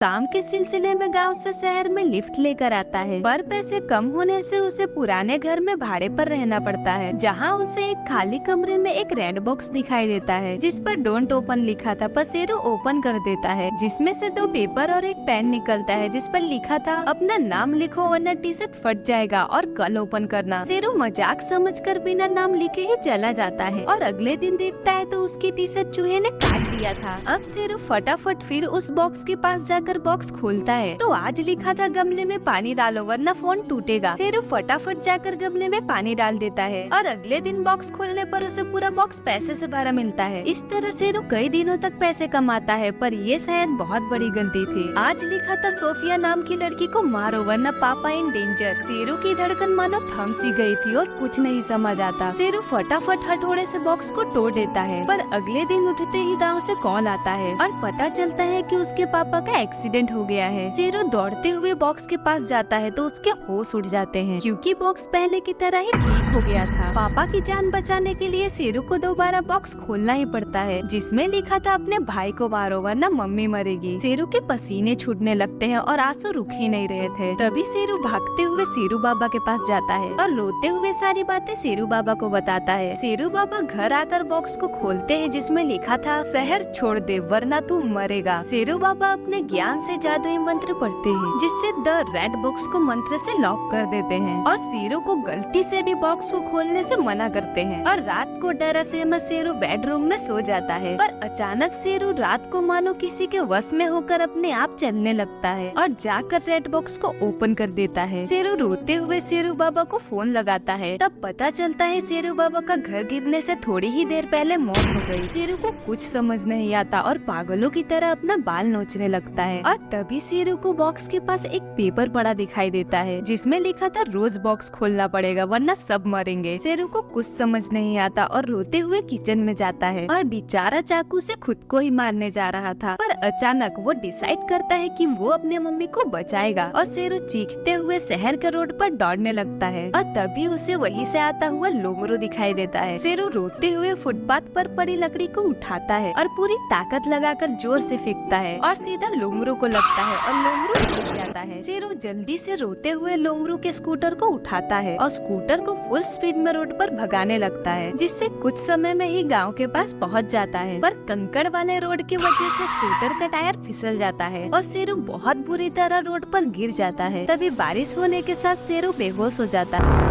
काम के सिलसिले में गांव से शहर में लिफ्ट लेकर आता है, पर पैसे कम होने से उसे पुराने घर में भाड़े पर रहना पड़ता है, जहां उसे एक खाली कमरे में एक रेड बॉक्स दिखाई देता है जिस पर डोंट ओपन लिखा था। पर शेरू ओपन कर देता है जिसमें से 2 पेपर और एक पेन निकलता है जिस पर लिखा था अपना नाम लिखो वरना टी शर्ट फट जाएगा और कल ओपन करना। शेरू मजाक समझकर बिना नाम लिखे ही चला जाता है और अगले दिन देखता है तो उसकी टी शर्ट चूहे ने काट दिया था। अब शेरू फटाफट फिर उस बॉक्स के पास जाकर बॉक्स खोलता है तो आज लिखा था गमले में पानी डालो वरना फोन टूटेगा। शेरू फटाफट जाकर गमले में पानी डाल देता है और अगले दिन बॉक्स खोलने पर उसे पूरा बॉक्स पैसे से भरा मिलता है। इस तरह शेरू कई दिनों तक पैसे कमाता है, पर ये शायद बहुत बड़ी गलती थी। आज लिखा था सोफिया नाम की लड़की को मारो वरना पापा इन डेंजर। शेरू की धड़कन मानो थम सी गई थी और कुछ नहीं समझ आता। शेरू फटाफट हथौड़े से बॉक्स को तोड़ देता है, पर अगले दिन उठते ही गाँव से कॉल आता है और पता चलता है कि उसके पापा का एक्सीडेंट हो गया है। शेरू दौड़ते हुए बॉक्स के पास जाता है तो उसके होश उड़ जाते हैं क्योंकि बॉक्स पहले की तरह ही ठीक हो गया था। पापा की जान बचाने के लिए शेरू को दोबारा बॉक्स खोलना ही पड़ता है जिसमें लिखा था अपने भाई को मारो वरना मम्मी मरेगी। शेरू के पसीने छूटने लगते हैं और आंसू रुक ही नहीं रहे थे। तभी शेरू भागते हुए शेरू बाबा के पास जाता है और रोते हुए सारी बातें शेरू बाबा को बताता है। शेरू बाबा घर आकर बॉक्स को खोलते हैं जिसमें लिखा था शहर छोड़ दे वरना तू मरेगा। शेरू बाबा अपने ज्ञान से जादुई मंत्र पढ़ते हैं जिससे द रेड बॉक्स को मंत्र से लॉक कर देते हैं और शेरू को गलती से भी बॉक्स को खोलने से मना करते हैं और रात को डरा सहमत शेरू बेडरूम में सो जाता है। पर अचानक शेरू रात को मानो किसी के वश में होकर अपने आप चलने लगता है और जाकर रेड बॉक्स को ओपन कर देता है। शेरू रोते हुए शेरू बाबा को फोन लगाता है, तब पता चलता है शेरू बाबा का घर गिरने से थोड़ी ही देर पहले मौत हो गई। शेरू को कुछ समझ नहीं आता और पागलों की तरह अपना बाल नोचने लगता है और तभी शेरू को बॉक्स के पास एक पेपर पड़ा दिखाई देता है जिसमें लिखा था रोज बॉक्स खोलना पड़ेगा वरना सब मरेंगे। शेरू को कुछ समझ नहीं आता और रोते हुए किचन में जाता है और बेचारा चाकू से खुद को ही मारने जा रहा था, पर अचानक वो डिसाइड करता है कि वो अपने मम्मी को बचाएगा और शेरू चीखते हुए शहर के रोड पर दौड़ने लगता है और तभी उसे वहीं से आता हुआ लोमरू दिखाई देता है। शेरू रोते हुए फुटपाथ पर पड़ी लकड़ी को उठाता है और पूरी ताकत लगाकर जोर से फेंकता है और सीधा लोमरू को लगता है और लोमरू गिर जाता है। शेरू जल्दी से रोते हुए लोमरू के स्कूटर को उठाता है और स्कूटर को फुल स्पीड में रोड पर भगाने लगता है जिससे कुछ समय में ही गांव के पास पहुंच जाता है, पर कंकड़ वाले रोड की वजह से स्कूटर का टायर फिसल जाता है और शेरू बहुत बुरी तरह रोड पर गिर जाता है। तभी बारिश होने के साथ शेरू बेहोश हो जाता है।